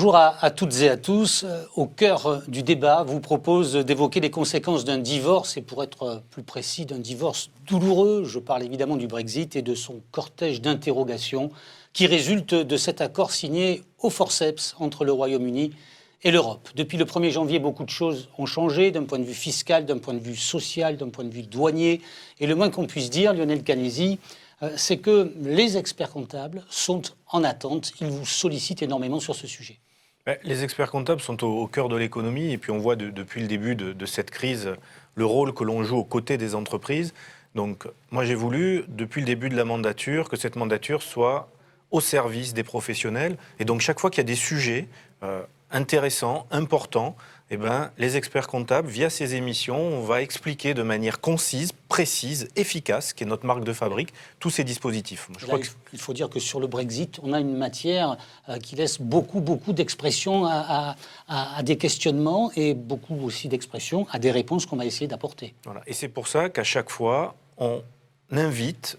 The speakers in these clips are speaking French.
Bonjour à toutes et à tous. Au cœur du débat, vous propose d'évoquer les conséquences d'un divorce, et pour être plus précis, d'un divorce douloureux. Je parle évidemment du Brexit et de son cortège d'interrogations qui résulte de cet accord signé au forceps entre le Royaume-Uni et l'Europe. Depuis le 1er janvier, beaucoup de choses ont changé d'un point de vue fiscal, d'un point de vue social, d'un point de vue douanier. Et le moins qu'on puisse dire, Lionel Canesi, c'est que les experts comptables sont en attente. Ils vous sollicitent énormément sur ce sujet. Les experts comptables sont au cœur de l'économie et puis on voit depuis le début de cette crise le rôle que l'on joue aux côtés des entreprises. Donc moi j'ai voulu, depuis le début de la mandature, que cette mandature soit au service des professionnels. Et donc chaque fois qu'il y a des sujets intéressants, importants, les experts comptables, via ces émissions, on va expliquer de manière concise, précise, efficace, qui est notre marque de fabrique, tous ces dispositifs. Il faut dire que sur le Brexit, on a une matière qui laisse beaucoup d'expressions à des questionnements et beaucoup aussi d'expressions à des réponses qu'on va essayer d'apporter. Voilà. Et c'est pour ça qu'à chaque fois, on invite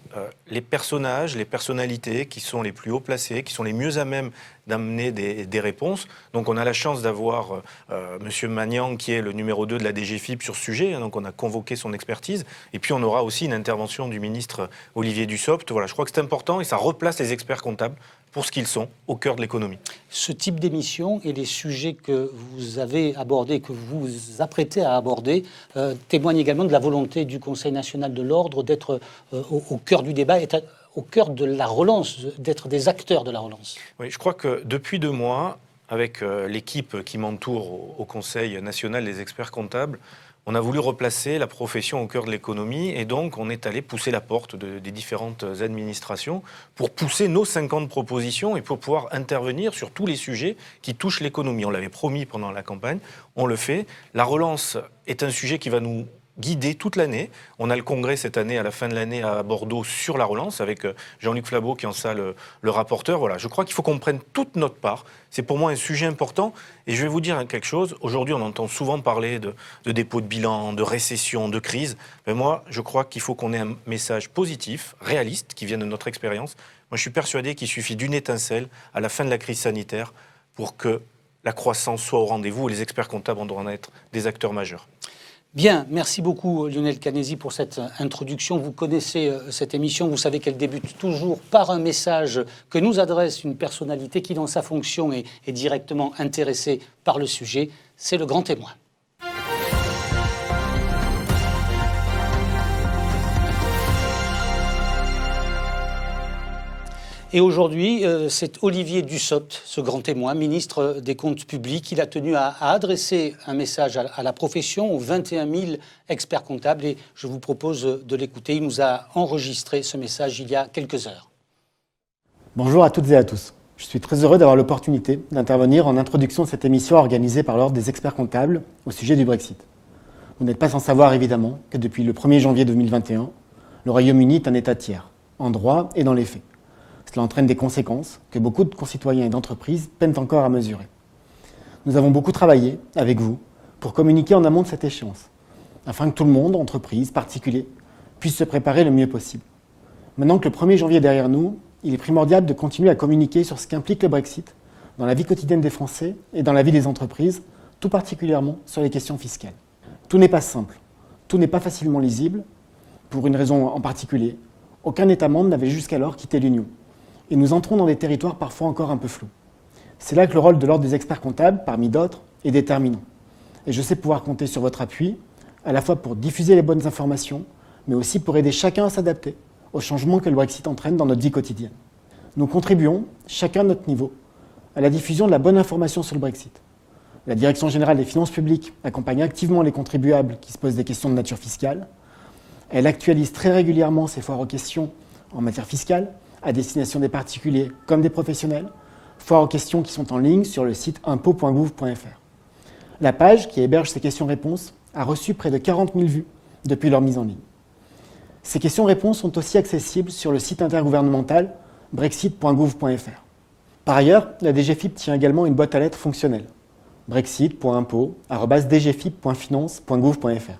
les personnages, les personnalités qui sont les plus haut placés, qui sont les mieux à même d'amener des réponses. Donc on a la chance d'avoir M. Magnang, qui est le numéro 2 de la DGFiP sur ce sujet, donc on a convoqué son expertise. Et puis on aura aussi une intervention du ministre Olivier Dussopt. Voilà, je crois que c'est important et ça replace les experts comptables pour ce qu'ils sont, au cœur de l'économie. Ce type d'émission et les sujets que vous avez abordés, que vous vous apprêtez à aborder, témoignent également de la volonté du Conseil national de l'ordre d'être au cœur du débat, au cœur de la relance, d'être des acteurs de la relance. Oui, je crois que depuis 2 mois, avec l'équipe qui m'entoure au Conseil national des experts comptables, on a voulu replacer la profession au cœur de l'économie et donc on est allé pousser la porte des différentes administrations pour pousser nos 50 propositions et pour pouvoir intervenir sur tous les sujets qui touchent l'économie. On l'avait promis pendant la campagne, on le fait. La relance est un sujet qui va nous guider toute l'année. On a le congrès cette année, à la fin de l'année, à Bordeaux, sur la relance, avec Jean-Luc Flabeau qui en sera le rapporteur. Voilà, je crois qu'il faut qu'on prenne toute notre part. C'est pour moi un sujet important. Et je vais vous dire quelque chose. Aujourd'hui, on entend souvent parler de dépôt de bilan, de récession, de crise. Mais moi, je crois qu'il faut qu'on ait un message positif, réaliste, qui vienne de notre expérience. Moi, je suis persuadé qu'il suffit d'une étincelle à la fin de la crise sanitaire pour que la croissance soit au rendez-vous. Et les experts comptables en doivent en être des acteurs majeurs. Bien, merci beaucoup Lionel Canesi pour cette introduction. Vous connaissez cette émission, vous savez qu'elle débute toujours par un message que nous adresse une personnalité qui, dans sa fonction, est directement intéressée par le sujet. C'est le grand témoin. Et aujourd'hui, c'est Olivier Dussopt, ce grand témoin, ministre des Comptes publics. Il a tenu à adresser un message à la profession, aux 21 000 experts comptables. Et je vous propose de l'écouter. Il nous a enregistré ce message il y a quelques heures. Bonjour à toutes et à tous. Je suis très heureux d'avoir l'opportunité d'intervenir en introduction de cette émission organisée par l'Ordre des experts comptables au sujet du Brexit. Vous n'êtes pas sans savoir évidemment que depuis le 1er janvier 2021, le Royaume-Uni est un État tiers, en droit et dans les faits. Cela entraîne des conséquences que beaucoup de concitoyens et d'entreprises peinent encore à mesurer. Nous avons beaucoup travaillé avec vous pour communiquer en amont de cette échéance, afin que tout le monde, entreprises, particuliers, puisse se préparer le mieux possible. Maintenant que le 1er janvier est derrière nous, il est primordial de continuer à communiquer sur ce qu'implique le Brexit dans la vie quotidienne des Français et dans la vie des entreprises, tout particulièrement sur les questions fiscales. Tout n'est pas simple, tout n'est pas facilement lisible, pour une raison en particulier. Aucun État membre n'avait jusqu'alors quitté l'Union. Et nous entrons dans des territoires parfois encore un peu flous. C'est là que le rôle de l'Ordre des experts comptables, parmi d'autres, est déterminant. Et je sais pouvoir compter sur votre appui, à la fois pour diffuser les bonnes informations, mais aussi pour aider chacun à s'adapter aux changements que le Brexit entraîne dans notre vie quotidienne. Nous contribuons, chacun à notre niveau, à la diffusion de la bonne information sur le Brexit. La Direction générale des finances publiques accompagne activement les contribuables qui se posent des questions de nature fiscale. Elle actualise très régulièrement ses foires aux questions en matière fiscale, à destination des particuliers comme des professionnels, foires aux questions qui sont en ligne sur le site impôts.gouv.fr. La page qui héberge ces questions-réponses a reçu près de 40 000 vues depuis leur mise en ligne. Ces questions-réponses sont aussi accessibles sur le site intergouvernemental brexit.gouv.fr. Par ailleurs, la DGFiP tient également une boîte à lettres fonctionnelle, brexit.impôts@dgfip.finance.gouv.fr.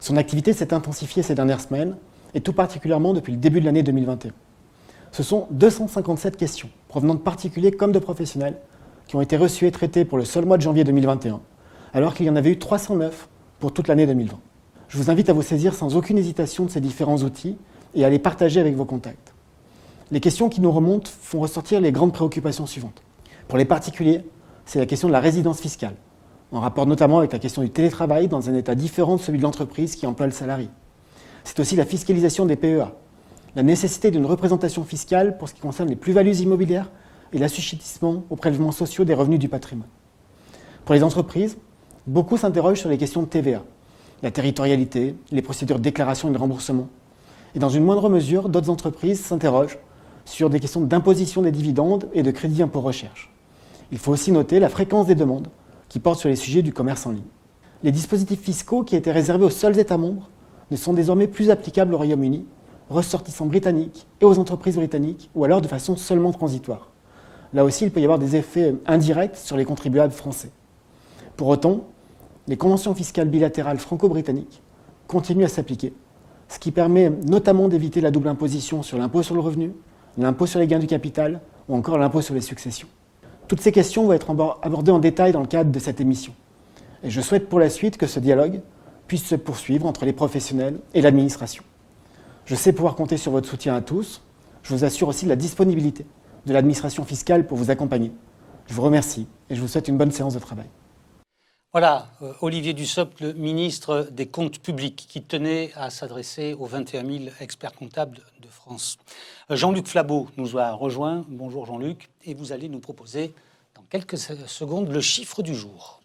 Son activité s'est intensifiée ces dernières semaines, et tout particulièrement depuis le début de l'année 2021. Ce sont 257 questions, provenant de particuliers comme de professionnels, qui ont été reçus et traités pour le seul mois de janvier 2021, alors qu'il y en avait eu 309 pour toute l'année 2020. Je vous invite à vous saisir sans aucune hésitation de ces différents outils et à les partager avec vos contacts. Les questions qui nous remontent font ressortir les grandes préoccupations suivantes. Pour les particuliers, c'est la question de la résidence fiscale, en rapport notamment avec la question du télétravail dans un état différent de celui de l'entreprise qui emploie le salarié. C'est aussi la fiscalisation des PEA, la nécessité d'une représentation fiscale pour ce qui concerne les plus-values immobilières et l'assujettissement aux prélèvements sociaux des revenus du patrimoine. Pour les entreprises, beaucoup s'interrogent sur les questions de TVA, la territorialité, les procédures de déclaration et de remboursement. Et dans une moindre mesure, d'autres entreprises s'interrogent sur des questions d'imposition des dividendes et de crédit impôt recherche. Il faut aussi noter la fréquence des demandes qui portent sur les sujets du commerce en ligne. Les dispositifs fiscaux qui étaient réservés aux seuls États membres ne sont désormais plus applicables au Royaume-Uni, ressortissants britanniques et aux entreprises britanniques, ou alors de façon seulement transitoire. Là aussi, il peut y avoir des effets indirects sur les contribuables français. Pour autant, les conventions fiscales bilatérales franco-britanniques continuent à s'appliquer, ce qui permet notamment d'éviter la double imposition sur l'impôt sur le revenu, l'impôt sur les gains du capital ou encore l'impôt sur les successions. Toutes ces questions vont être abordées en détail dans le cadre de cette émission. Et je souhaite pour la suite que ce dialogue puisse se poursuivre entre les professionnels et l'administration. Je sais pouvoir compter sur votre soutien à tous. Je vous assure aussi de la disponibilité de l'administration fiscale pour vous accompagner. Je vous remercie et je vous souhaite une bonne séance de travail. Voilà, Olivier Dussopt, le ministre des Comptes publics, qui tenait à s'adresser aux 21 000 experts comptables de France. Jean-Luc Flabeau nous a rejoint. Bonjour Jean-Luc. Et vous allez nous proposer dans quelques secondes le chiffre du jour.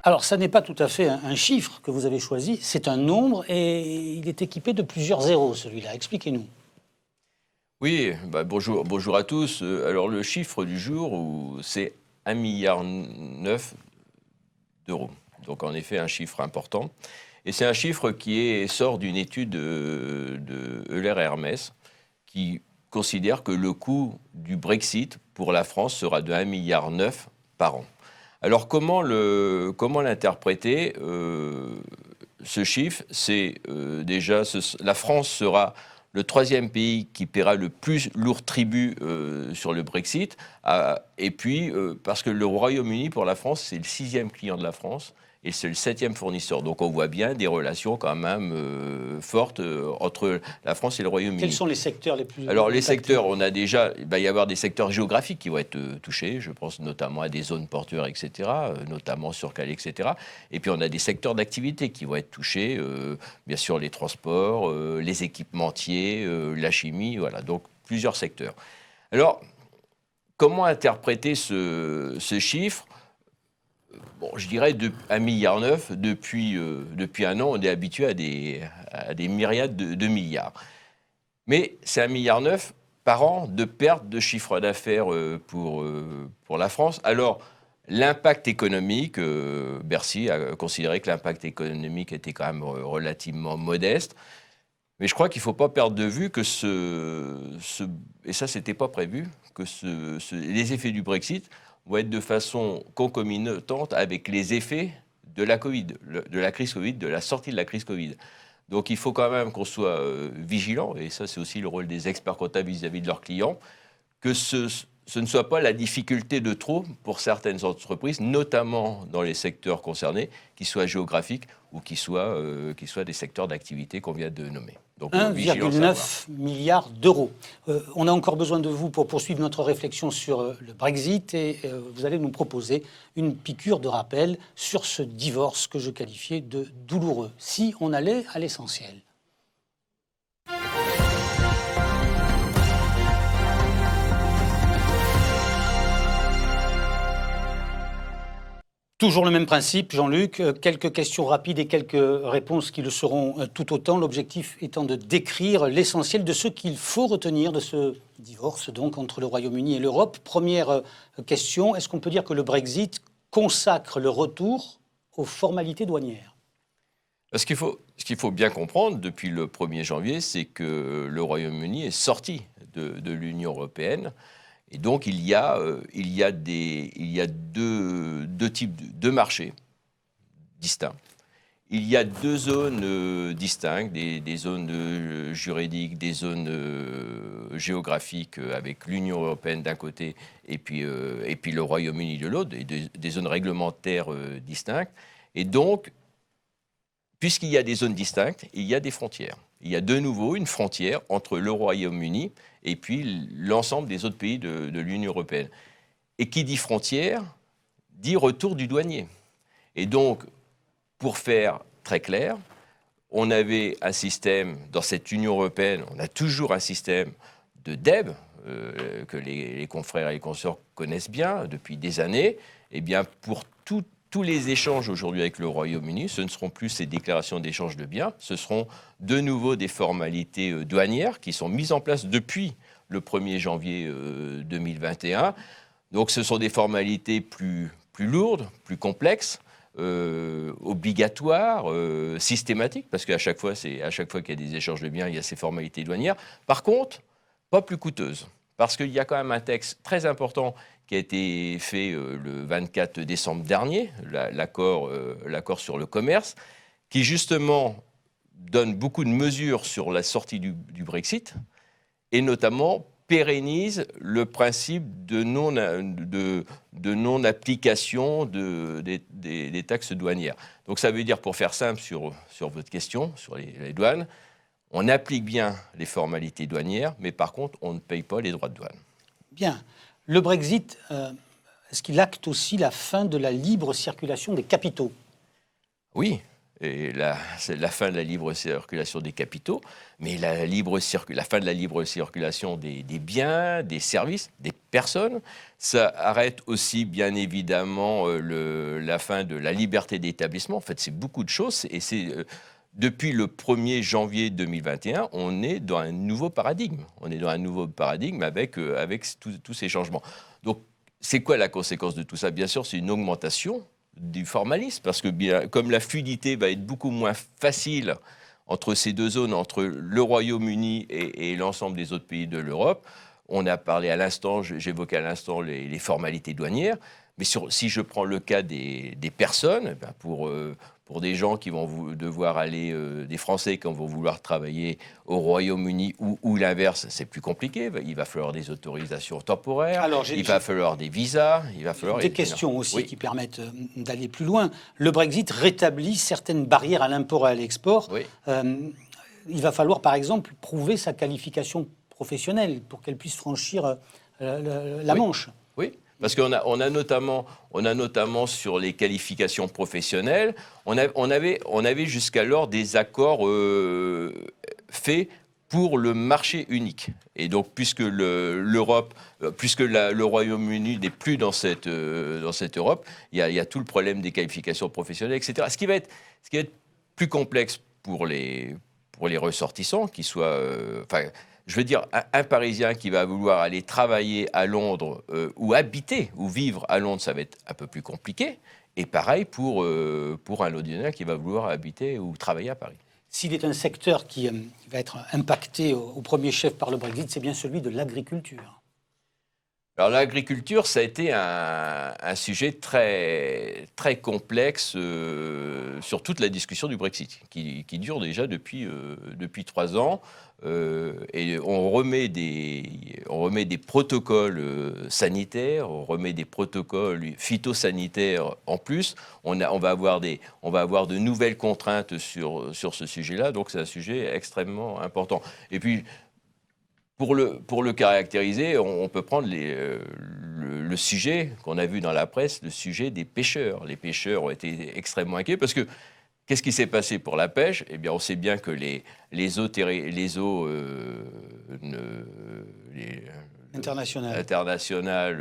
Alors, ça n'est pas tout à fait un chiffre que vous avez choisi, c'est un nombre et il est équipé de plusieurs zéros, celui-là. Expliquez-nous. Oui, bonjour à tous. Alors le chiffre du jour, c'est 1,9 milliard d'euros. Donc en effet un chiffre important. Et c'est un chiffre qui sort d'une étude de Euler et Hermès qui considère que le coût du Brexit pour la France sera de 1,9 milliard par an. Alors comment l'interpréter ce chiffre, c'est déjà la France sera le troisième pays qui paiera le plus lourd tribut sur le Brexit. Et puis, parce que le Royaume-Uni, pour la France, c'est le 6e client de la France et c'est le 7e fournisseur. Donc on voit bien des relations quand même fortes entre la France et le Royaume-Uni. Quels sont les secteurs les plus... Alors les secteurs, on a déjà, il va y avoir des secteurs géographiques qui vont être touchés. Je pense notamment à des zones portuaires, etc., notamment sur Calais, etc. Et puis on a des secteurs d'activité qui vont être touchés, bien sûr les transports, les équipementiers, la chimie, voilà, donc plusieurs secteurs. Alors, comment interpréter ce chiffre ? Bon, je dirais 1,9 milliard, depuis un an, on est habitué à des myriades de milliards. Mais c'est 1,9 milliard par an de perte de chiffre d'affaires pour la France. Alors, l'impact économique, Bercy a considéré que l'impact économique était quand même relativement modeste. Mais je crois qu'il ne faut pas perdre de vue que et ça, ce n'était pas prévu, que les effets du Brexit vont être de façon concomitante avec les effets de la Covid, de la crise Covid, de la sortie de la crise Covid. Donc il faut quand même qu'on soit vigilant, et ça c'est aussi le rôle des experts comptables vis-à-vis de leurs clients, que ce ne soit pas la difficulté de trop pour certaines entreprises, notamment dans les secteurs concernés, qu'ils soient géographiques ou qu'ils soient des secteurs d'activité qu'on vient de nommer. 1,9 milliard d'euros. On a encore besoin de vous pour poursuivre notre réflexion sur le Brexit et vous allez nous proposer une piqûre de rappel sur ce divorce que je qualifiais de douloureux, si on allait à l'essentiel. Toujours le même principe, Jean-Luc. Quelques questions rapides et quelques réponses qui le seront tout autant. L'objectif étant de décrire l'essentiel de ce qu'il faut retenir de ce divorce donc entre le Royaume-Uni et l'Europe. Première question, est-ce qu'on peut dire que le Brexit consacre le retour aux formalités douanières ? Ce qu'il faut bien comprendre depuis le 1er janvier, c'est que le Royaume-Uni est sorti de l'Union européenne. Et donc, il y a deux types de marchés distincts. il y a deux zones distinctes, des zones juridiques, des zones géographiques avec l'Union européenne d'un côté et puis le Royaume-Uni de l'autre, des zones réglementaires distinctes. Et donc, puisqu'il y a des zones distinctes, il y a des frontières. Il y a de nouveau une frontière entre le Royaume-Uni et puis l'ensemble des autres pays de l'Union européenne. Et qui dit frontière, dit retour du douanier. Et donc, pour faire très clair, on avait un système, dans cette Union européenne, on a toujours un système de DEB, que les confrères et les consorts connaissent bien depuis des années. Eh bien, pour tous les échanges aujourd'hui avec le Royaume-Uni, ce ne seront plus ces déclarations d'échange de biens, ce seront de nouveau des formalités douanières qui sont mises en place depuis le 1er janvier 2021. Donc ce sont des formalités plus lourdes, plus complexes, obligatoires, systématiques, parce qu'à chaque fois qu'il y a des échanges de biens, il y a ces formalités douanières. Par contre, pas plus coûteuses, parce qu'il y a quand même un texte très important qui a été fait le 24 décembre dernier, l'accord sur le commerce, qui justement donne beaucoup de mesures sur la sortie du Brexit, et notamment pérennise le principe de non-application des taxes douanières. Donc ça veut dire, pour faire simple sur votre question, sur les douanes, on applique bien les formalités douanières, mais par contre, on ne paye pas les droits de douane. Bien. Le Brexit, est-ce qu'il acte aussi la fin de la libre circulation des capitaux? Oui, et c'est la fin de la libre circulation des capitaux, mais la fin de la libre circulation des biens, des services, des personnes, ça arrête aussi bien évidemment la fin de la liberté d'établissement. En fait, c'est beaucoup de choses, et c'est... Depuis le 1er janvier 2021, on est dans un nouveau paradigme. On est dans un nouveau paradigme avec tous ces changements. Donc, c'est quoi la conséquence de tout ça? Bien sûr, c'est une augmentation du formalisme, parce que comme la fluidité va être beaucoup moins facile entre ces deux zones, entre le Royaume-Uni et l'ensemble des autres pays de l'Europe, on a parlé à l'instant, j'évoquais à l'instant les formalités douanières, mais si je prends le cas des personnes, pour des gens qui vont devoir aller, des Français qui vont vouloir travailler au Royaume-Uni ou l'inverse, c'est plus compliqué. Il va falloir des autorisations temporaires, il va falloir des visas, il va falloir... Des questions aussi qui permettent d'aller plus loin. Le Brexit rétablit certaines barrières à l'import et à l'export. Oui. Il va falloir, par exemple, prouver sa qualification professionnelle pour qu'elle puisse franchir la Manche. Oui. Parce qu'on a notamment sur les qualifications professionnelles, on avait jusqu'alors des accords faits pour le marché unique. Et donc, puisque le Royaume-Uni n'est plus dans cette Europe, il y a tout le problème des qualifications professionnelles, etc. Ce qui va être plus complexe pour les ressortissants, qui soient... je veux dire, un Parisien qui va vouloir aller travailler à Londres ou habiter ou vivre à Londres, ça va être un peu plus compliqué. Et pareil pour un Londonien qui va vouloir habiter ou travailler à Paris. S'il est un secteur qui va être impacté au premier chef par le Brexit, c'est bien celui de l'agriculture. Alors l'agriculture, ça a été un sujet très, très complexe sur toute la discussion du Brexit, qui dure déjà depuis 3 ans. Et on remet des protocoles sanitaires, on remet des protocoles phytosanitaires en plus. On va avoir de nouvelles contraintes sur ce sujet-là, donc c'est un sujet extrêmement important. Et puis, pour le caractériser, on peut prendre le sujet qu'on a vu dans la presse, le sujet des pêcheurs. Les pêcheurs ont été extrêmement inquiets parce que qu'est-ce qui s'est passé pour la pêche? Eh bien, on sait bien que les eaux internationales,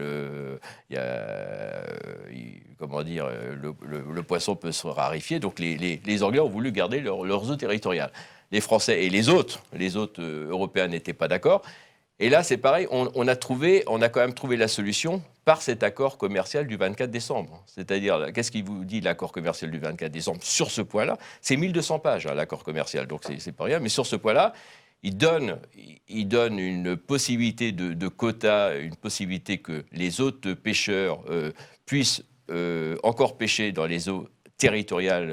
le poisson peut se raréfier. Donc, les Anglais ont voulu garder leurs eaux territoriales. Les Français et les autres Européens n'étaient pas d'accord. Et là, c'est pareil, on a quand même trouvé la solution par cet accord commercial du 24 décembre. C'est-à-dire, qu'est-ce qu'il vous dit l'accord commercial du 24 décembre sur ce point-là? C'est 1200 pages, l'accord commercial, donc c'est pas rien. Mais sur ce point-là, il donne une possibilité de quota, une possibilité que les autres pêcheurs puissent encore pêcher dans les eaux territoriale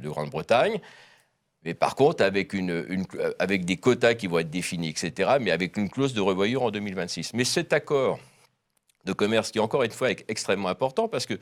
de Grande-Bretagne. Mais par contre, avec des quotas qui vont être définis, etc., mais avec une clause de revoyure en 2026. Mais cet accord de commerce qui, encore une fois, est extrêmement important parce que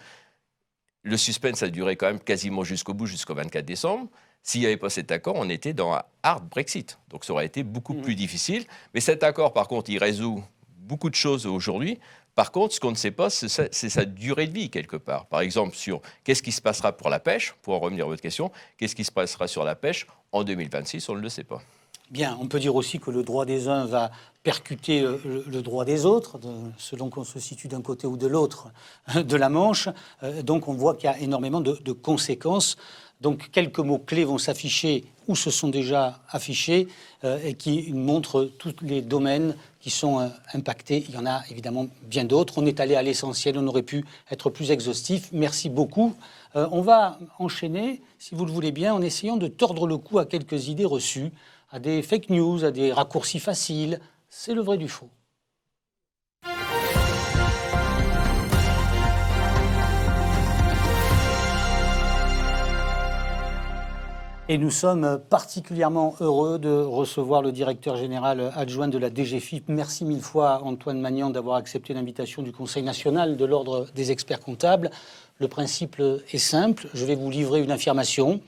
le suspense a duré quand même quasiment jusqu'au bout, jusqu'au 24 décembre. S'il n'y avait pas cet accord, on était dans un hard Brexit. Donc ça aurait été beaucoup plus difficile. Mais cet accord, par contre, il résout beaucoup de choses aujourd'hui. Par contre, ce qu'on ne sait pas, c'est sa durée de vie, quelque part. Par exemple, sur qu'est-ce qui se passera pour la pêche, pour en revenir à votre question, qu'est-ce qui se passera sur la pêche en 2026, on ne le sait pas. Bien, on peut dire aussi que le droit des uns va percuter le droit des autres, selon qu'on se situe d'un côté ou de l'autre de la Manche. Donc on voit qu'il y a énormément de conséquences. Donc quelques mots-clés vont s'afficher ou se sont déjà affichés et qui montrent tous les domaines qui sont impactés. Il y en a évidemment bien d'autres. On est allé à l'essentiel, on aurait pu être plus exhaustif. Merci beaucoup. On va enchaîner, si vous le voulez bien, en essayant de tordre le cou à quelques idées reçues, à des fake news, à des raccourcis faciles. C'est le vrai du faux. Et nous sommes particulièrement heureux de recevoir le directeur général adjoint de la DGFiP. Merci mille fois, Antoine Magnan, d'avoir accepté l'invitation du Conseil national de l'Ordre des experts comptables. Le principe est simple. Je vais vous livrer une affirmation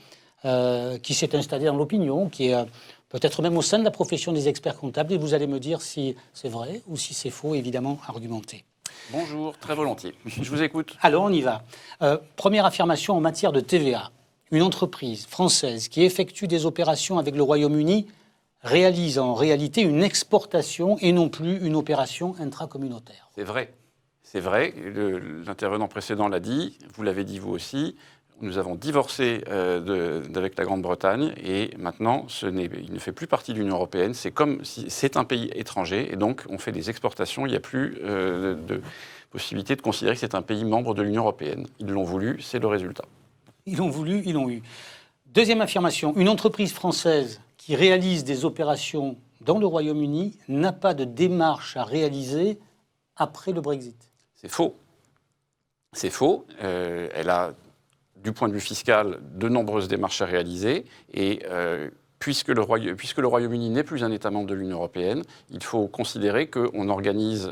qui s'est installée dans l'opinion, qui est peut-être même au sein de la profession des experts comptables. Et vous allez me dire si c'est vrai ou si c'est faux, évidemment argumenté. Bonjour, très volontiers. Je vous écoute. Alors, on y va. Première affirmation en matière de TVA. Une entreprise française qui effectue des opérations avec le Royaume-Uni réalise en réalité une exportation et non plus une opération intracommunautaire. C'est vrai. C'est vrai. L'intervenant précédent l'a dit. Vous l'avez dit vous aussi. Nous avons divorcé avec la Grande-Bretagne et maintenant, il ne fait plus partie de l'Union européenne. C'est comme si c'est un pays étranger et donc on fait des exportations. Il n'y a plus de possibilité de considérer que c'est un pays membre de l'Union européenne. Ils l'ont voulu, c'est le résultat. Ils l'ont voulu, ils l'ont eu. Deuxième affirmation, une entreprise française qui réalise des opérations dans le Royaume-Uni n'a pas de démarche à réaliser après le Brexit. C'est faux. C'est faux. Elle a, du point de vue fiscal, de nombreuses démarches à réaliser et puisque le Royaume-Uni n'est plus un État membre de l'Union européenne, il faut considérer qu'on organise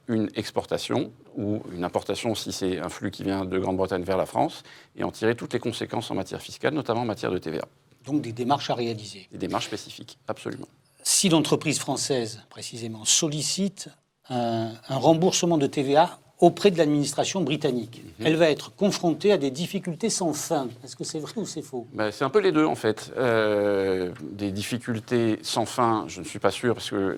une exportation ou une importation si c'est un flux qui vient de Grande-Bretagne vers la France, et en tirer toutes les conséquences en matière fiscale, notamment en matière de TVA. Donc des démarches à réaliser. Des démarches spécifiques, absolument. Si l'entreprise française, précisément, sollicite un remboursement de TVA auprès de l'administration britannique, elle va être confrontée à des difficultés sans fin. Est-ce que c'est vrai ou c'est faux ? C'est un peu les deux, en fait. Des difficultés sans fin, je ne suis pas sûr, parce que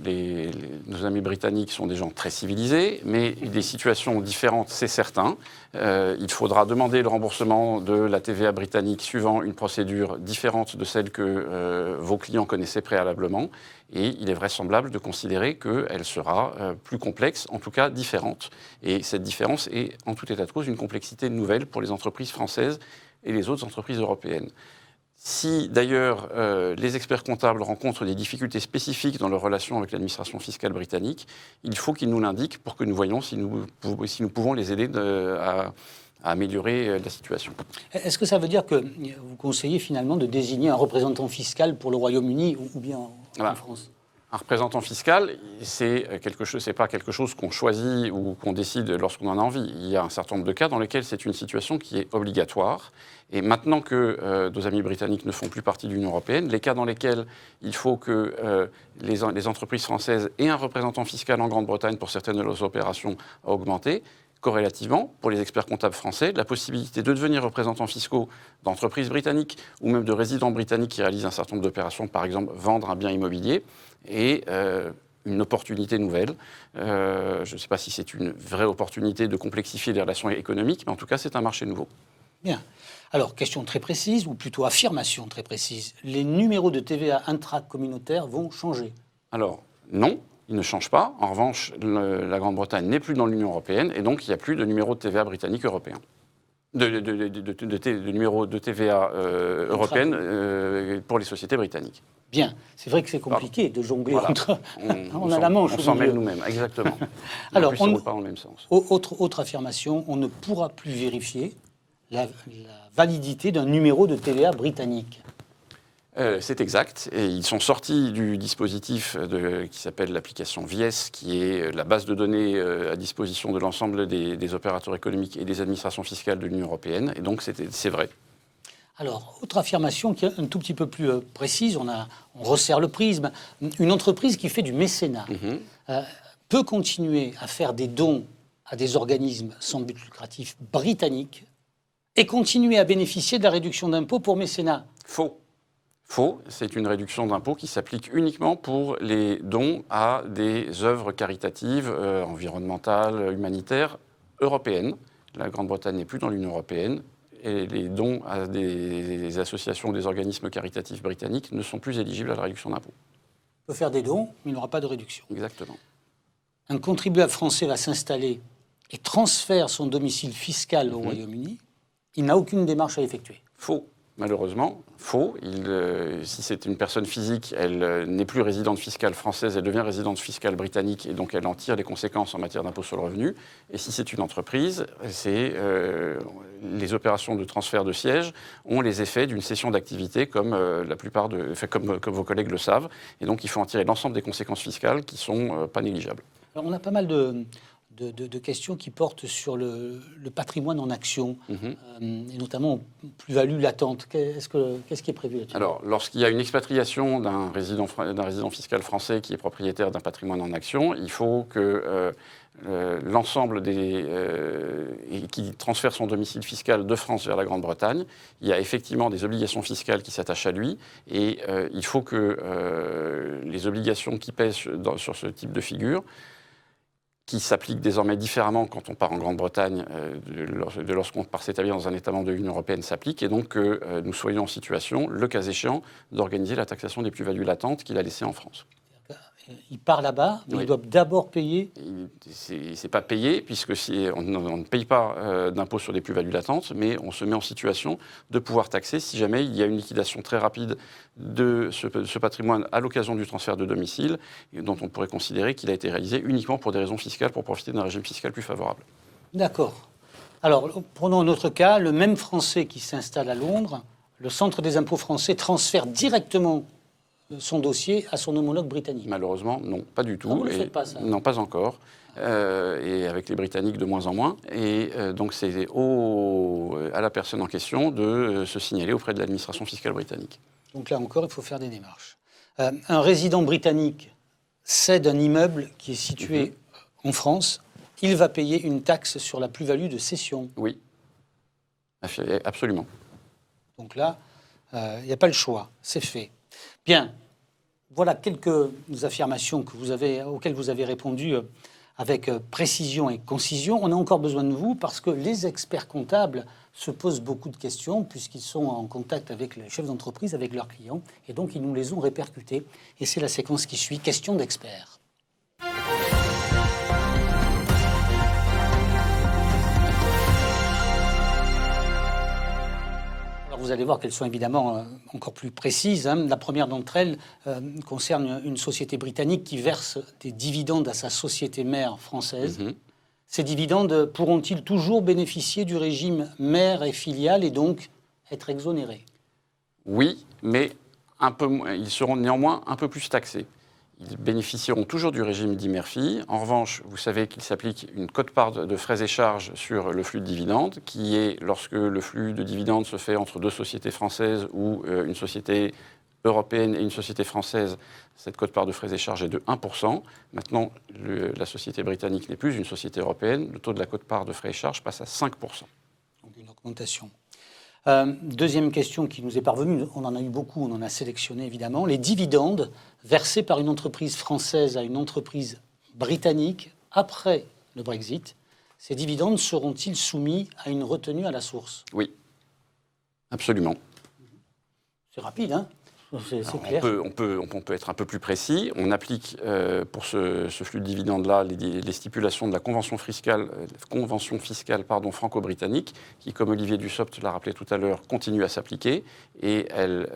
nos amis britanniques sont des gens très civilisés, mais des situations différentes, c'est certain. Il faudra demander le remboursement de la TVA britannique suivant une procédure différente de celle que vos clients connaissaient préalablement. Et il est vraisemblable de considérer qu'elle sera plus complexe, en tout cas différente. Et cette différence est, en tout état de cause, une complexité nouvelle pour les entreprises françaises et les autres entreprises européennes. Si d'ailleurs les experts comptables rencontrent des difficultés spécifiques dans leur relation avec l'administration fiscale britannique, il faut qu'ils nous l'indiquent pour que nous voyions si nous pouvons les aider à améliorer la situation. Est-ce que ça veut dire que vous conseillez finalement de désigner un représentant fiscal pour le Royaume-Uni ou bien en France ? Un représentant fiscal, c'est pas quelque chose qu'on choisit ou qu'on décide lorsqu'on en a envie. Il y a un certain nombre de cas dans lesquels c'est une situation qui est obligatoire. Et maintenant que nos amis britanniques ne font plus partie de l'Union européenne, les cas dans lesquels il faut que les entreprises françaises aient un représentant fiscal en Grande-Bretagne pour certaines de leurs opérations a augmenté. Corrélativement, pour les experts comptables français, la possibilité de devenir représentants fiscaux d'entreprises britanniques ou même de résidents britanniques qui réalisent un certain nombre d'opérations, par exemple vendre un bien immobilier, est une opportunité nouvelle. Je ne sais pas si c'est une vraie opportunité de complexifier les relations économiques, mais en tout cas, c'est un marché nouveau. Bien. Alors, question très précise, ou plutôt affirmation très précise. Les numéros de TVA intracommunautaires vont changer ? Alors, non. Il ne change pas. En revanche, la Grande-Bretagne n'est plus dans l'Union européenne et donc il n'y a plus de numéro de TVA britannique européen. De numéro de TVA européenne pour les sociétés britanniques. Bien. C'est vrai que c'est compliqué de jongler entre... On a la manche. On s'en mêle nous-mêmes, exactement. Alors, on ne roule pas dans le même sens. Autre affirmation, on ne pourra plus vérifier la validité d'un numéro de TVA britannique. C'est exact. Et ils sont sortis du dispositif qui s'appelle l'application VIES, qui est la base de données à disposition de l'ensemble des opérateurs économiques et des administrations fiscales de l'Union européenne. Et donc, c'est vrai. Alors, autre affirmation qui est un tout petit peu plus précise, on resserre le prisme. Une entreprise qui fait du mécénat peut continuer à faire des dons à des organismes sans but lucratif britanniques et continuer à bénéficier de la réduction d'impôt pour mécénat. Faux. Faux, c'est une réduction d'impôt qui s'applique uniquement pour les dons à des œuvres caritatives, environnementales, humanitaires, européennes. La Grande-Bretagne n'est plus dans l'Union européenne et les dons à des associations ou des organismes caritatifs britanniques ne sont plus éligibles à la réduction d'impôt. Il peut faire des dons, mais il n'aura pas de réduction. Exactement. Un contribuable français va s'installer et transfère son domicile fiscal au Royaume-Uni. Il n'a aucune démarche à effectuer. Faux. Malheureusement, faux. Si c'est une personne physique, elle n'est plus résidente fiscale française, elle devient résidente fiscale britannique et donc elle en tire les conséquences en matière d'impôt sur le revenu. Et si c'est une entreprise, les opérations de transfert de siège ont les effets d'une cession d'activité comme comme vos collègues le savent. Et donc il faut en tirer l'ensemble des conséquences fiscales qui ne sont pas négligeables. Alors, on a pas mal de questions qui portent sur le patrimoine en action, et notamment plus-value latente. Qu'est-ce qui est prévu là-dessus ? Alors, lorsqu'il y a une expatriation d'un résident fiscal français qui est propriétaire d'un patrimoine en action, il faut que l'ensemble qui transfère son domicile fiscal de France vers la Grande-Bretagne, il y a effectivement des obligations fiscales qui s'attachent à lui, et il faut que les obligations qui pèsent sur ce type de figure, qui s'applique désormais différemment quand on part en Grande-Bretagne de lorsqu'on part s'établir dans un État membre de l'Union européenne s'applique, et donc que nous soyons en situation, le cas échéant, d'organiser la taxation des plus-values latentes qu'il a laissées en France. Il part là-bas, mais Oui. il doit d'abord payer. C'est pas payé, puisque on ne paye pas d'impôt sur des plus-values latentes, mais on se met en situation de pouvoir taxer si jamais il y a une liquidation très rapide de ce patrimoine à l'occasion du transfert de domicile, dont on pourrait considérer qu'il a été réalisé uniquement pour des raisons fiscales, pour profiter d'un régime fiscal plus favorable. D'accord. Alors, prenons un autre cas. Le même Français qui s'installe à Londres, le centre des impôts français transfère directement son dossier à son homologue britannique. Malheureusement, non, pas du tout. Ah, vous ne le faites pas, ça ? Non, pas encore. Et avec les Britanniques de moins en moins. Et donc c'est à la personne en question de se signaler auprès de l'administration fiscale britannique. Donc là encore, il faut faire des démarches. Un résident britannique cède un immeuble qui est situé en France. Il va payer une taxe sur la plus-value de cession. Oui, absolument. Donc là, il n'y a pas le choix, c'est fait. Bien, voilà quelques affirmations auxquelles vous avez répondu avec précision et concision. On a encore besoin de vous parce que les experts comptables se posent beaucoup de questions puisqu'ils sont en contact avec les chefs d'entreprise, avec leurs clients, et donc ils nous les ont répercutés. Et c'est la séquence qui suit, questions d'experts. Vous allez voir qu'elles sont évidemment encore plus précises. La première d'entre elles concerne une société britannique qui verse des dividendes à sa société mère française. Ces dividendes pourront-ils toujours bénéficier du régime mère et filiale et donc être exonérés ? Oui, mais ils seront néanmoins un peu plus taxés. Ils bénéficieront toujours du régime dit mère-fille. En revanche, vous savez qu'il s'applique une quote-part de frais et charges sur le flux de dividendes, qui est, lorsque le flux de dividendes se fait entre deux sociétés françaises ou une société européenne et une société française, cette quote-part de frais et charges est de 1%. Maintenant, la société britannique n'est plus une société européenne. Le taux de la quote-part de frais et charges passe à 5%. Donc une augmentation. Deuxième question qui nous est parvenue, on en a eu beaucoup, on en a sélectionné évidemment. Les dividendes versés par une entreprise française à une entreprise britannique après le Brexit, ces dividendes seront-ils soumis à une retenue à la source ? Oui, absolument. C'est rapide, hein ? C'est clair. On peut être un peu plus précis. On applique pour ce flux de dividendes-là les stipulations de la convention fiscale, franco-britannique, qui, comme Olivier Dussopt l'a rappelé tout à l'heure, continue à s'appliquer. Et elle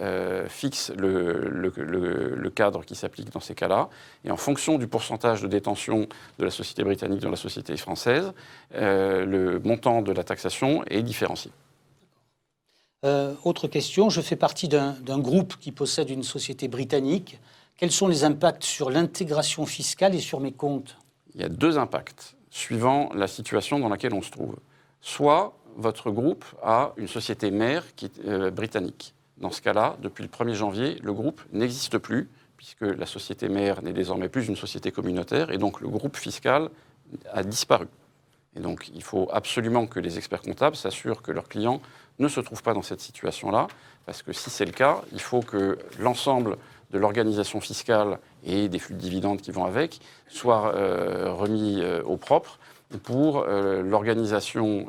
fixe le cadre qui s'applique dans ces cas-là. Et en fonction du pourcentage de détention de la société britannique dans la société française, le montant de la taxation est différencié. Autre question, je fais partie d'un groupe qui possède une société britannique. Quels sont les impacts sur l'intégration fiscale et sur mes comptes? Il y a 2 impacts, suivant la situation dans laquelle on se trouve. Soit votre groupe a une société mère qui est britannique. Dans ce cas-là, depuis le 1er janvier, le groupe n'existe plus, puisque la société mère n'est désormais plus une société communautaire, et donc le groupe fiscal a disparu. Et donc, il faut absolument que les experts comptables s'assurent que leurs clients ne se trouvent pas dans cette situation-là, parce que si c'est le cas, il faut que l'ensemble de l'organisation fiscale et des flux de dividendes qui vont avec soient remis au propre pour l'organisation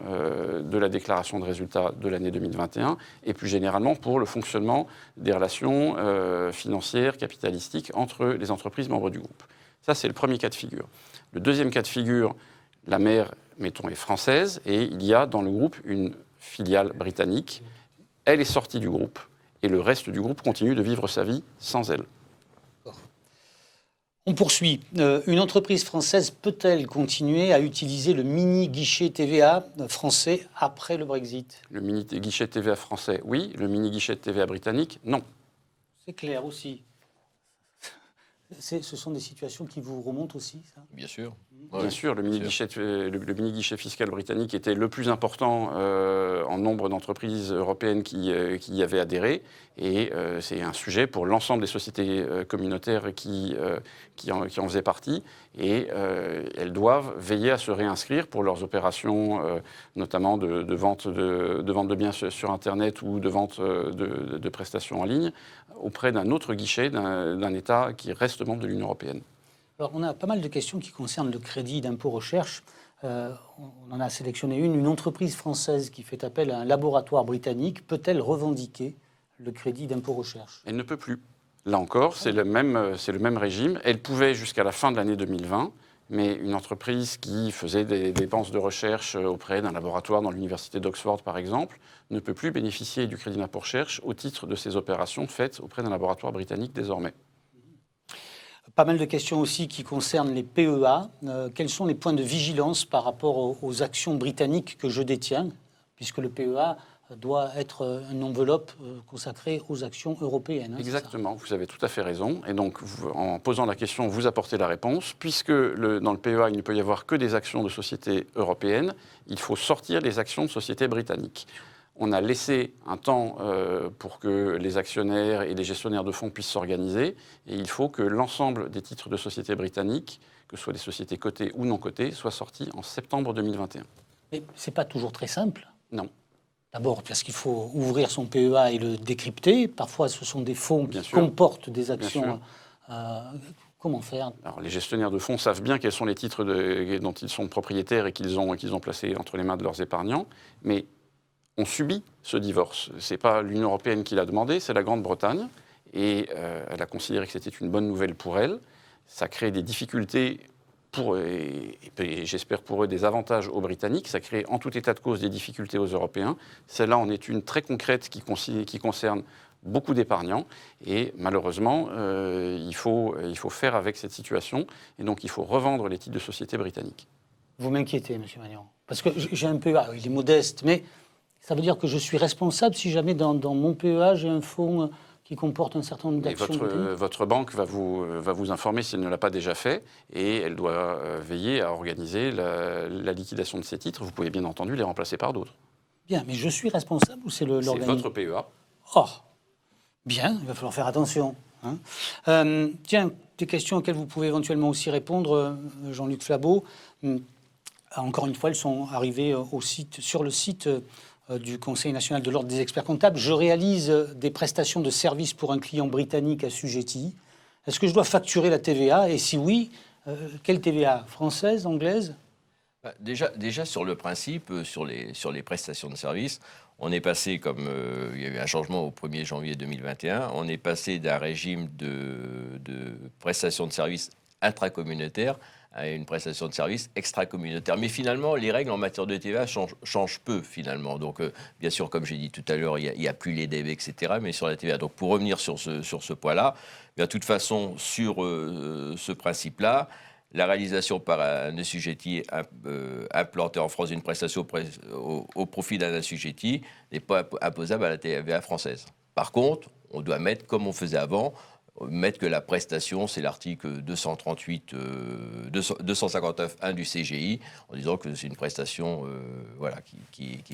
de la déclaration de résultats de l'année 2021 et plus généralement pour le fonctionnement des relations financières, capitalistiques entre les entreprises membres du groupe. Ça, c'est le premier cas de figure. Le deuxième cas de figure, la mère, mettons, est française et il y a dans le groupe une filiale britannique. Elle est sortie du groupe et le reste du groupe continue de vivre sa vie sans elle. On poursuit. Une entreprise française peut-elle continuer à utiliser le mini-guichet TVA français après le Brexit? Le mini-guichet TVA français, oui. Le mini-guichet TVA britannique, non. C'est clair aussi. Ce sont des situations qui vous remontent aussi, ça? Bien sûr. Bien sûr, le mini-guichet fiscal britannique était le plus important en nombre d'entreprises européennes qui y avaient adhéré. Et c'est un sujet pour l'ensemble des sociétés communautaires qui en faisaient partie. Et elles doivent veiller à se réinscrire pour leurs opérations, notamment de vente de biens sur Internet ou de vente de prestations en ligne, auprès d'un autre guichet, d'un État qui reste membre de l'Union européenne. Alors, on a pas mal de questions qui concernent le crédit d'impôt recherche. On en a sélectionné une entreprise française qui fait appel à un laboratoire britannique. Peut-elle revendiquer le crédit d'impôt recherche? Elle ne peut plus. Là encore, c'est le même régime. Elle pouvait jusqu'à la fin de l'année 2020, mais une entreprise qui faisait des dépenses de recherche auprès d'un laboratoire dans l'université d'Oxford, par exemple, ne peut plus bénéficier du crédit d'impôt recherche au titre de ses opérations faites auprès d'un laboratoire britannique désormais. Pas mal de questions aussi qui concernent les PEA. Quels sont les points de vigilance par rapport aux actions britanniques que je détiens, puisque le PEA doit être une enveloppe consacrée aux actions européennes. Exactement, vous avez tout à fait raison. Et donc, en posant la question, vous apportez la réponse. Puisque dans le PEA, il ne peut y avoir que des actions de sociétés européennes, il faut sortir les actions de sociétés britanniques. On a laissé un temps pour que les actionnaires et les gestionnaires de fonds puissent s'organiser. Et il faut que l'ensemble des titres de sociétés britanniques, que ce soit des sociétés cotées ou non cotées, soient sortis en septembre 2021. Mais ce n'est pas toujours très simple. Non. D'abord parce qu'il faut ouvrir son PEA et le décrypter. Parfois, ce sont des fonds qui comportent des actions. Comment faire? Alors, les gestionnaires de fonds savent bien quels sont les titres dont ils sont propriétaires et qu'ils ont placés entre les mains de leurs épargnants. Mais on subit ce divorce. Ce n'est pas l'Union européenne qui l'a demandé, c'est la Grande-Bretagne. Et elle a considéré que c'était une bonne nouvelle pour elle. Ça crée des difficultés pour eux, et j'espère pour eux des avantages aux Britanniques. Ça crée en tout état de cause des difficultés aux Européens. Celle-là en est une très concrète qui concerne beaucoup d'épargnants. Et malheureusement, il faut faire avec cette situation. Et donc, il faut revendre les titres de société britanniques. Vous m'inquiétez, M. Magnan. Parce que j'ai un PEA, il est modeste, mais ça veut dire que je suis responsable si jamais dans mon PEA, j'ai un fonds qui comporte un certain nombre d'actions. Votre banque va vous informer si elle ne l'a pas déjà fait et elle doit veiller à organiser la liquidation de ces titres. Vous pouvez bien entendu les remplacer par d'autres. Bien, mais je suis responsable ou c'est l'organisme? C'est votre PEA. Oh, bien, il va falloir faire attention. Tiens, des questions auxquelles vous pouvez éventuellement aussi répondre, Jean-Luc Flabeau. Encore une fois, elles sont arrivées sur le site du Conseil national de l'ordre des experts comptables. Je réalise des prestations de services pour un client britannique assujetti. Est-ce que je dois facturer la TVA? Et si oui, quelle TVA? Française, anglaise? Déjà, sur le principe, sur les prestations de services, on est passé, comme il y a eu un changement au 1er janvier 2021, on est passé d'un régime de prestations de services intracommunautaires à une prestation de service extra-communautaire. Mais finalement, les règles en matière de TVA changent peu, finalement. Donc, bien sûr, comme j'ai dit tout à l'heure, il n'y a plus les DB, etc., mais sur la TVA. Donc, pour revenir sur ce point-là, de toute façon, sur ce principe-là, la réalisation par un assujetti implanté en France d'une prestation au profit d'un assujetti n'est pas imposable à la TVA française. Par contre, on doit mettre, comme on faisait avant, mettre que la prestation, c'est l'article 259.1 du CGI, en disant que c'est une prestation qui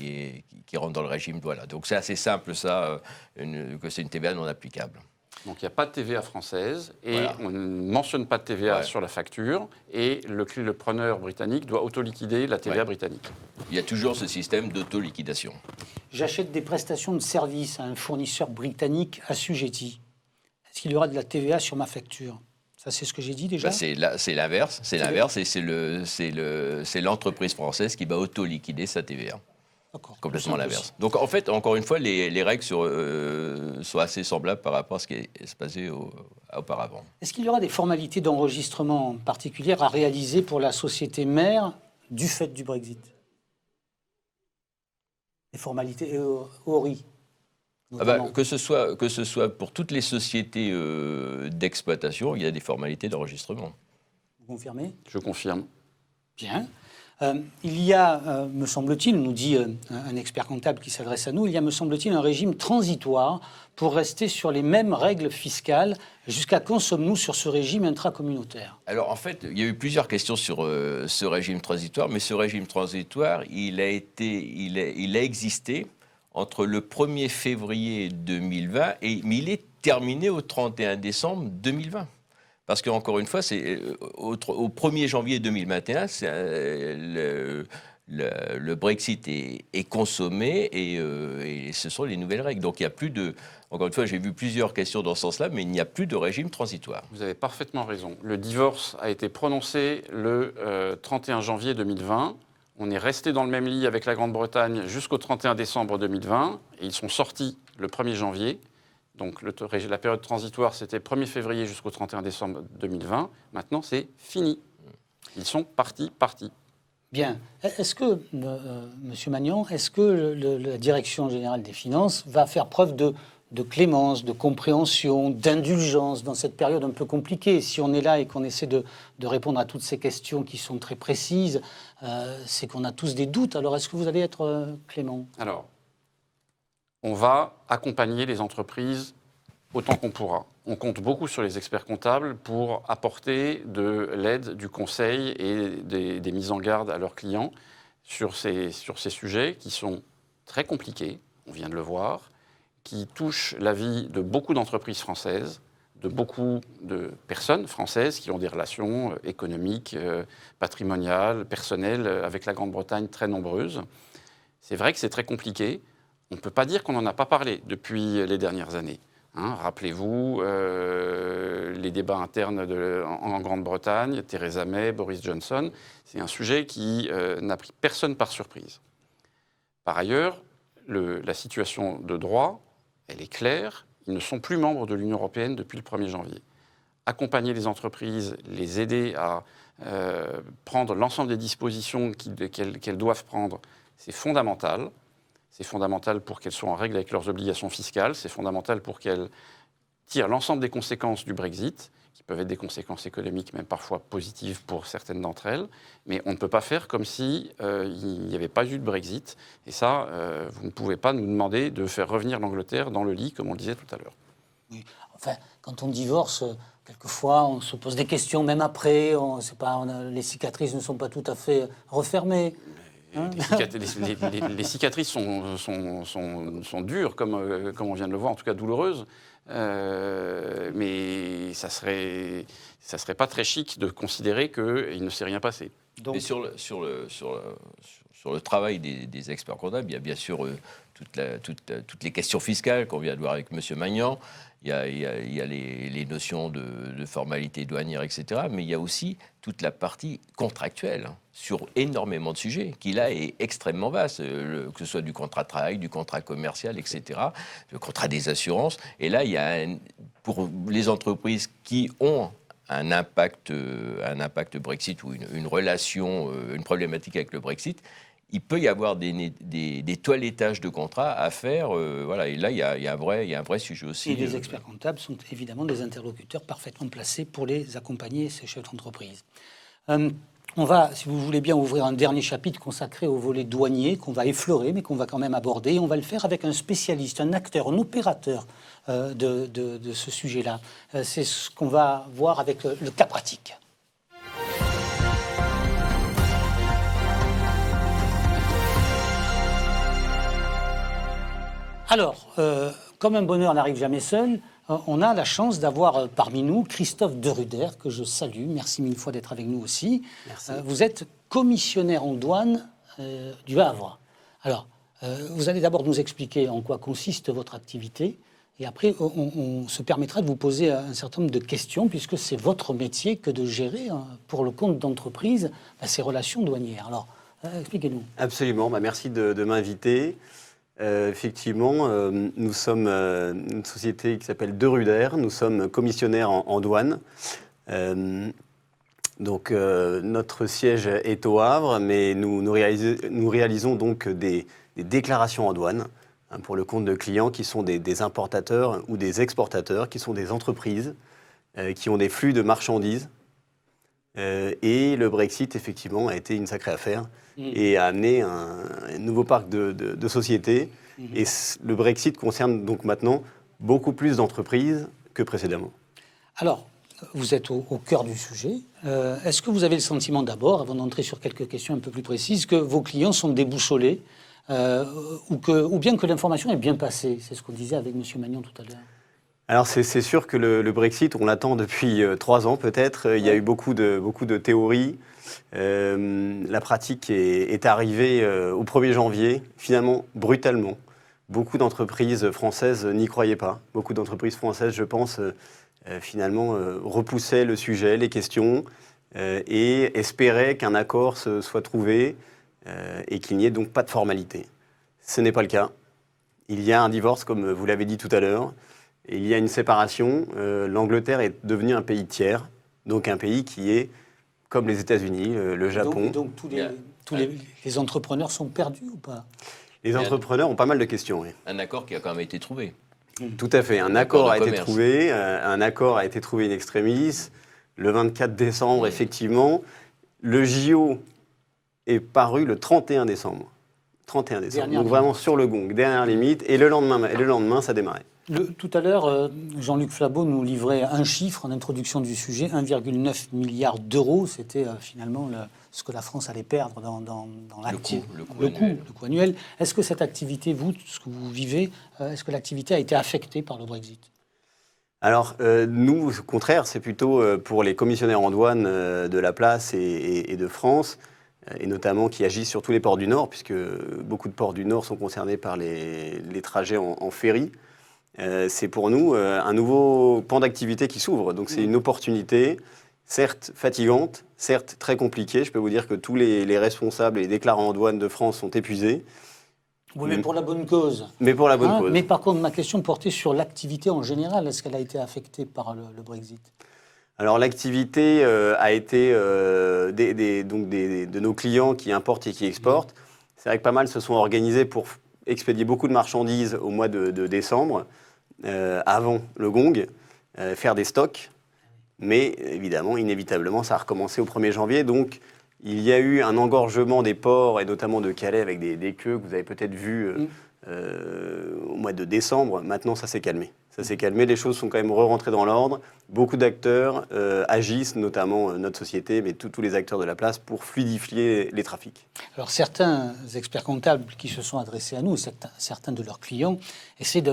rentre dans le régime. Voilà. Donc c'est assez simple ça, que c'est une TVA non applicable. Donc il n'y a pas de TVA française et Voilà. on ne mentionne pas de TVA Ouais. sur la facture et le preneur britannique doit auto-liquider la TVA Ouais. britannique. Il y a toujours ce système d'auto-liquidation. J'achète des prestations de services à un fournisseur britannique assujetti. Est-ce qu'il y aura de la TVA sur ma facture? Ça, c'est ce que j'ai dit déjà. Bah, c'est l'inverse, et c'est l'entreprise française qui va auto-liquider sa TVA. D'accord. Complètement C'est l'inverse. Donc en fait, encore une fois, les règles sont assez semblables par rapport à ce qui se passait auparavant. Est-ce qu'il y aura des formalités d'enregistrement particulières à réaliser pour la société mère du fait du Brexit? Des formalités ORI notamment. Que ce soit pour toutes les sociétés d'exploitation, il y a des formalités d'enregistrement. Vous confirmez? Je confirme. Bien. Il y a, me semble-t-il, nous dit un expert comptable qui s'adresse à nous, il y a, me semble-t-il, un régime transitoire pour rester sur les mêmes règles fiscales. Jusqu'à quand sommes-nous sur ce régime intracommunautaire? Alors en fait, il y a eu plusieurs questions sur ce régime transitoire, mais ce régime transitoire, il a existé entre le 1er février 2020 mais il est terminé au 31 décembre 2020. Parce qu'encore une fois, c'est au 1er janvier 2021, le Brexit est consommé et ce sont les nouvelles règles. Donc il n'y a plus de... Encore une fois, j'ai vu plusieurs questions dans ce sens-là, mais il n'y a plus de régime transitoire. Vous avez parfaitement raison. Le divorce a été prononcé le 31 janvier 2020. On est resté dans le même lit avec la Grande-Bretagne jusqu'au 31 décembre 2020 et ils sont sortis le 1er janvier. Donc la période transitoire, c'était 1er février jusqu'au 31 décembre 2020. Maintenant, c'est fini. Ils sont partis. Bien. Est-ce que, Monsieur Magnan, est-ce que la Direction générale des finances va faire preuve de clémence, de compréhension, d'indulgence dans cette période un peu compliquée? Si on est là et qu'on essaie de répondre à toutes ces questions qui sont très précises, c'est qu'on a tous des doutes. Alors, est-ce que vous allez être clément? Alors, on va accompagner les entreprises autant qu'on pourra. On compte beaucoup sur les experts comptables pour apporter de l'aide, du conseil et des mises en garde à leurs clients sur ces sujets qui sont très compliqués, on vient de le voir, qui touchent la vie de beaucoup d'entreprises françaises, de beaucoup de personnes françaises qui ont des relations économiques, patrimoniales, personnelles avec la Grande-Bretagne très nombreuses. C'est vrai que c'est très compliqué. On ne peut pas dire qu'on n'en a pas parlé depuis les dernières années. Rappelez-vous les débats internes en Grande-Bretagne, Theresa May, Boris Johnson. C'est un sujet qui n'a pris personne par surprise. Par ailleurs, la situation de droit, elle est claire. Ils ne sont plus membres de l'Union européenne depuis le 1er janvier. Accompagner les entreprises, les aider à prendre l'ensemble des dispositions qu'elles doivent prendre, c'est fondamental. C'est fondamental pour qu'elles soient en règle avec leurs obligations fiscales. C'est fondamental pour qu'elles tirent l'ensemble des conséquences du Brexit, qui peuvent être des conséquences économiques, même parfois positives pour certaines d'entre elles. Mais on ne peut pas faire comme si il n'y avait pas eu de Brexit. Et ça, vous ne pouvez pas nous demander de faire revenir l'Angleterre dans le lit, comme on le disait tout à l'heure. Oui. Enfin, quand on divorce, quelquefois, on se pose des questions, même après. Les cicatrices ne sont pas tout à fait refermées. Les cicatrices sont dures, comme on vient de le voir, en tout cas douloureuses. Mais ça serait pas très chic de considérer qu'il ne s'est rien passé. Donc, et sur le travail des experts comptables, il y a bien sûr toutes les questions fiscales qu'on vient de voir avec M. Magnan. Il y a les notions de formalité douanière, etc. Mais il y a aussi toute la partie contractuelle sur énormément de sujets, qui là est extrêmement vaste, que ce soit du contrat de travail, du contrat commercial, etc., le contrat des assurances. Et là, il y a pour les entreprises qui ont un impact Brexit ou une relation, une problématique avec le Brexit, il peut y avoir des toilettages de contrats à faire. Voilà. Et là, il y a un vrai sujet aussi. Et les experts comptables sont évidemment des interlocuteurs parfaitement placés pour les accompagner, ces chefs d'entreprise. On va, si vous voulez bien, ouvrir un dernier chapitre consacré au volet douanier qu'on va effleurer, mais qu'on va quand même aborder. Et on va le faire avec un spécialiste, un acteur, un opérateur de ce sujet-là. C'est ce qu'on va voir avec le cas pratique. Alors, comme un bonheur n'arrive jamais seul, on a la chance d'avoir parmi nous Christophe Deruder, que je salue. Merci mille fois d'être avec nous aussi. Merci. Vous êtes commissionnaire en douane du Havre. Alors, vous allez d'abord nous expliquer en quoi consiste votre activité. Et après, on se permettra de vous poser un certain nombre de questions, puisque c'est votre métier que de gérer, pour le compte d'entreprise, ces relations douanières. Alors, expliquez-nous. Absolument, merci de m'inviter. Effectivement, nous sommes une société qui s'appelle Deruder. Nous sommes commissionnaires en douane. Donc, notre siège est au Havre, mais nous réalisons donc des déclarations en douane pour le compte de clients qui sont des importateurs ou des exportateurs, qui sont des entreprises qui ont des flux de marchandises. Et le Brexit, effectivement, a été une sacrée affaire et a amené un nouveau parc de sociétés. Et le Brexit concerne donc maintenant beaucoup plus d'entreprises que précédemment. Alors, vous êtes au cœur du sujet. Est-ce que vous avez le sentiment d'abord, avant d'entrer sur quelques questions un peu plus précises, que vos clients sont déboussolés ou bien que l'information est bien passée? C'est ce qu'on disait avec M. Magnon tout à l'heure. Alors c'est sûr que le Brexit, on l'attend depuis 3 ans peut-être. Il y a eu beaucoup de théories. La pratique est arrivée au 1er janvier, finalement brutalement. Beaucoup d'entreprises françaises n'y croyaient pas. Beaucoup d'entreprises françaises, je pense, finalement repoussaient le sujet, les questions, et espéraient qu'un accord soit trouvé et qu'il n'y ait donc pas de formalité. Ce n'est pas le cas. Il y a un divorce, comme vous l'avez dit tout à l'heure. Il y a une séparation. L'Angleterre est devenue un pays tiers, donc un pays qui est comme les États-Unis, le Japon. Donc tous les entrepreneurs sont perdus ou pas? Les entrepreneurs ont pas mal de questions. Oui. Un accord qui a quand même été trouvé. Tout à fait. Un accord a été trouvé. Un accord a été trouvé in extremis. Le 24 décembre, effectivement. Le JO est paru le 31 décembre. 31 décembre. Dernière donc vraiment sur le gong, dernière limite. Et le lendemain, ça démarrait. Tout à l'heure, Jean-Luc Flabot nous livrait un chiffre en introduction du sujet, 1,9 milliard d'euros. C'était finalement ce que la France allait perdre dans le coût annuel. Est-ce que cette activité, vous, ce que vous vivez, est-ce que l'activité a été affectée par le Brexit? Alors, nous, au contraire, c'est plutôt pour les commissionnaires en douane de la place et de France, et notamment qui agissent sur tous les ports du Nord, puisque beaucoup de ports du Nord sont concernés par les trajets en ferry. C'est pour nous un nouveau pan d'activité qui s'ouvre. Donc c'est une opportunité, certes fatigante, certes très compliquée. Je peux vous dire que tous les responsables et les déclarants en douane de France sont épuisés. Oui, mais pour la bonne cause. Mais pour la bonne cause. Mais par contre, ma question portait sur l'activité en général. Est-ce qu'elle a été affectée par le Brexit? Alors l'activité a été de nos clients qui importent et qui exportent. C'est vrai que pas mal se sont organisés pour expédier beaucoup de marchandises au mois de décembre, avant le gong, faire des stocks. Mais évidemment, inévitablement, ça a recommencé au 1er janvier. Donc, il y a eu un engorgement des ports, et notamment de Calais, avec des queues que vous avez peut-être vues au mois de décembre. Maintenant, ça s'est calmé. Ça s'est calmé, les choses sont quand même re-rentrées dans l'ordre. Beaucoup d'acteurs agissent, notamment notre société, mais tous les acteurs de la place, pour fluidifier les trafics. Alors, certains experts comptables qui se sont adressés à nous, certains de leurs clients, essaient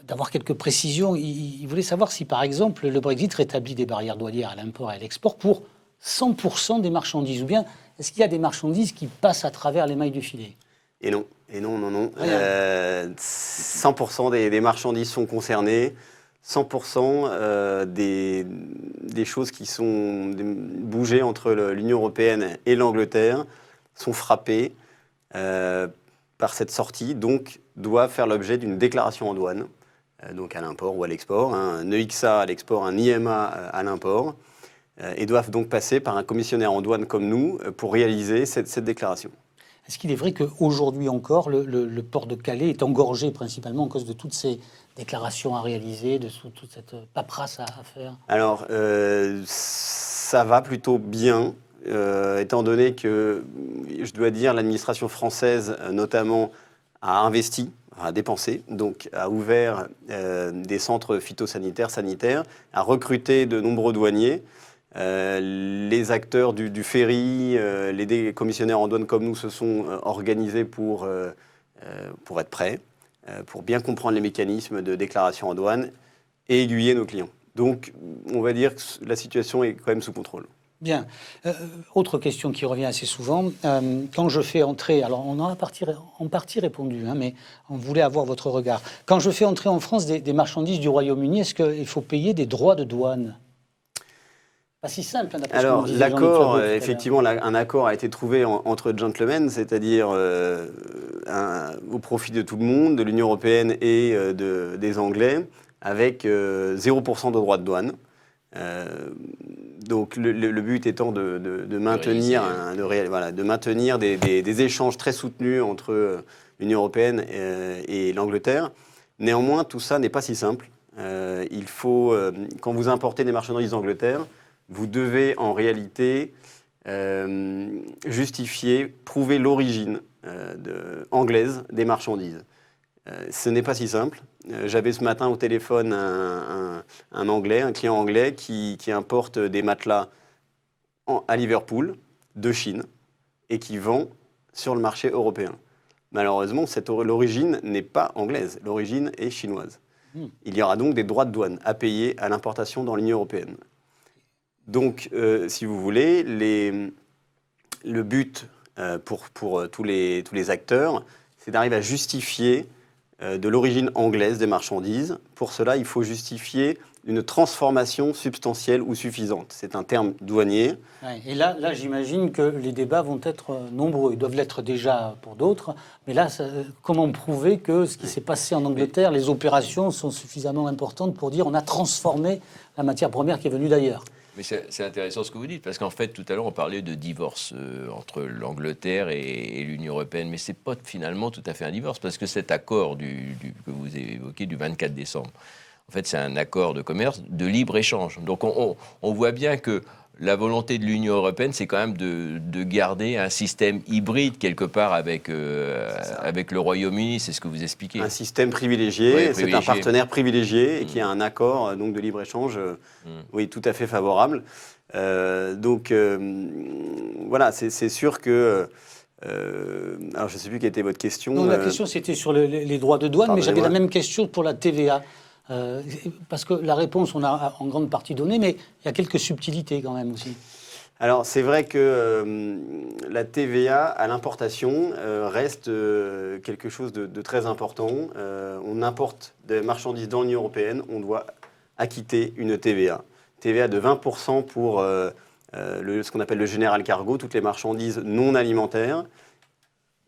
d'avoir quelques précisions. Ils voulaient savoir si, par exemple, le Brexit rétablit des barrières douanières à l'import et à l'export pour 100% des marchandises. Ou bien, est-ce qu'il y a des marchandises qui passent à travers les mailles du filet? Et non. 100% des marchandises sont concernées. 100% des choses qui sont bougées entre l'Union européenne et l'Angleterre sont frappées par cette sortie, donc doivent faire l'objet d'une déclaration en douane, donc à l'import ou à l'export, un EXA à l'export, un IMA à l'import, et doivent donc passer par un commissionnaire en douane comme nous pour réaliser cette déclaration. Est-ce qu'il est vrai qu'aujourd'hui encore, le port de Calais est engorgé principalement à cause de toutes ces déclarations à réaliser, de toute cette paperasse à faire? Alors, ça va plutôt bien. étant donné que, je dois dire, l'administration française, notamment, a investi, a dépensé, donc a ouvert des centres phytosanitaires, sanitaires, a recruté de nombreux douaniers. Les acteurs du ferry, les commissionnaires en douane comme nous se sont organisés pour être prêts, pour bien comprendre les mécanismes de déclaration en douane et aiguiller nos clients. Donc, on va dire que la situation est quand même sous contrôle. Bien. Autre question qui revient assez souvent. Quand je fais entrer, alors on en a en partie répondu, hein, mais on voulait avoir votre regard. Quand je fais entrer en France des marchandises du Royaume-Uni, est-ce qu'il faut payer des droits de douane ? Pas si simple, hein, d'après ce que Alors, nous disait Jean-Luc l'accord, Fabot tout à l'heure. effectivement, un accord a été trouvé entre gentlemen, c'est-à-dire au profit de tout le monde, de l'Union européenne et des Anglais, avec 0% de droits de douane. Donc le but étant de maintenir, de maintenir des échanges très soutenus entre l'Union européenne et l'Angleterre. Néanmoins, tout ça n'est pas si simple. Il faut, quand vous importez des marchandises d'Angleterre, vous devez en réalité justifier, prouver l'origine anglaise des marchandises. Ce n'est pas si simple. J'avais ce matin au téléphone un Anglais, un client anglais qui importe des matelas à Liverpool, de Chine, et qui vend sur le marché européen. Malheureusement, l'origine n'est pas anglaise, l'origine est chinoise. Il y aura donc des droits de douane à payer à l'importation dans l'Union européenne. Donc, si vous voulez, le but pour tous les acteurs, c'est d'arriver à justifier de l'origine anglaise des marchandises. Pour cela, il faut justifier une transformation substantielle ou suffisante. C'est un terme douanier. Ouais, et là, j'imagine que les débats vont être nombreux. Ils doivent l'être déjà pour d'autres. Mais là, comment prouver que ce qui s'est passé en Angleterre, les opérations sont suffisamment importantes pour dire on a transformé la matière première qui est venue d'ailleurs ? Mais c'est intéressant ce que vous dites, parce qu'en fait, tout à l'heure, on parlait de divorce entre l'Angleterre et l'Union européenne, mais ce n'est pas finalement tout à fait un divorce, parce que cet accord que vous avez évoqué du 24 décembre, en fait, c'est un accord de commerce de libre-échange. Donc, on voit bien que la volonté de l'Union européenne, c'est quand même de garder un système hybride, quelque part, avec le Royaume-Uni, c'est ce que vous expliquez. Un système privilégié, Oui, c'est un partenaire privilégié et qui a un accord donc, de libre-échange oui, tout à fait favorable. Voilà, c'est sûr que... alors, je ne sais plus quelle était votre question. Non, la question, c'était sur les droits de douane, mais j'avais la même question pour la TVA. Parce que la réponse, on a en grande partie donné, mais il y a quelques subtilités quand même aussi. Alors, c'est vrai que la TVA à l'importation reste quelque chose de très important. On importe des marchandises dans l'Union européenne, on doit acquitter une TVA. TVA de 20% pour ce qu'on appelle le général cargo, toutes les marchandises non alimentaires,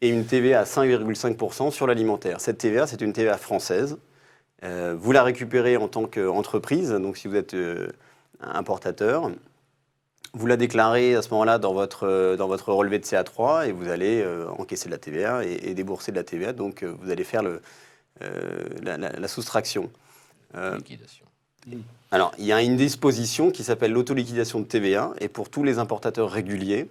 et une TVA à 5,5% sur l'alimentaire. Cette TVA, c'est une TVA française. Vous la récupérez en tant qu'entreprise, donc si vous êtes importateur, vous la déclarez à ce moment-là dans votre relevé de CA3 et vous allez encaisser de la TVA et débourser de la TVA, donc vous allez faire la soustraction. Liquidation. Alors, il y a une disposition qui s'appelle l'autoliquidation de TVA, et pour tous les importateurs réguliers,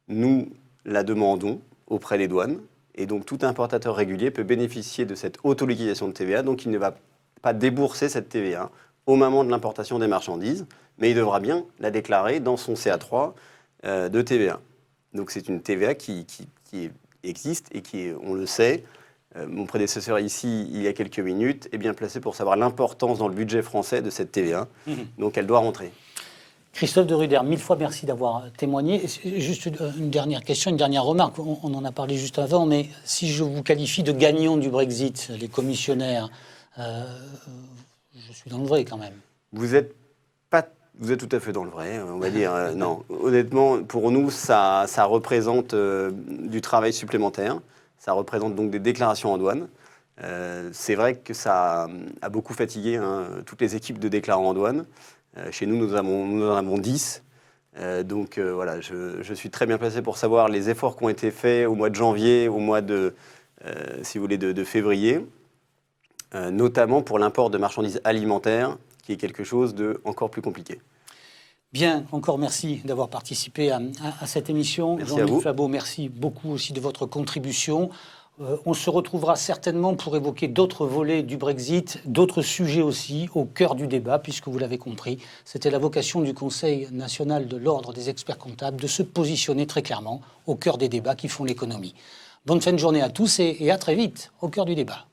nous la demandons auprès des douanes. Et donc, tout importateur régulier peut bénéficier de cette autoliquidation de TVA. Donc, il ne va pas débourser cette TVA au moment de l'importation des marchandises, mais il devra bien la déclarer dans son CA3 de TVA. Donc, c'est une TVA qui existe et qui, on le sait, mon prédécesseur ici, il y a quelques minutes, est bien placé pour savoir l'importance dans le budget français de cette TVA. Donc, elle doit rentrer. Christophe de Ruder, 1000 fois merci d'avoir témoigné. Juste une dernière question, une dernière remarque. On en a parlé juste avant, mais si je vous qualifie de gagnant du Brexit, les commissionnaires, je suis dans le vrai quand même. Vous êtes tout à fait dans le vrai, on va dire. Non, honnêtement, pour nous, ça représente du travail supplémentaire. Ça représente donc des déclarations en douane. C'est vrai que ça a beaucoup fatigué toutes les équipes de déclarants en douane. Chez nous, nous en avons 10. Donc voilà, je suis très bien placé pour savoir les efforts qui ont été faits au mois de janvier, au mois de, si vous voulez, de février, notamment pour l'import de marchandises alimentaires, qui est quelque chose de encore plus compliqué. Bien, encore merci d'avoir participé à cette émission. Merci à Jean-Luc vous. Flabeau, merci beaucoup aussi de votre contribution. On se retrouvera certainement pour évoquer d'autres volets du Brexit, d'autres sujets aussi au cœur du débat, puisque vous l'avez compris, c'était la vocation du Conseil national de l'Ordre des experts comptables de se positionner très clairement au cœur des débats qui font l'économie. Bonne fin de journée à tous et à très vite au cœur du débat.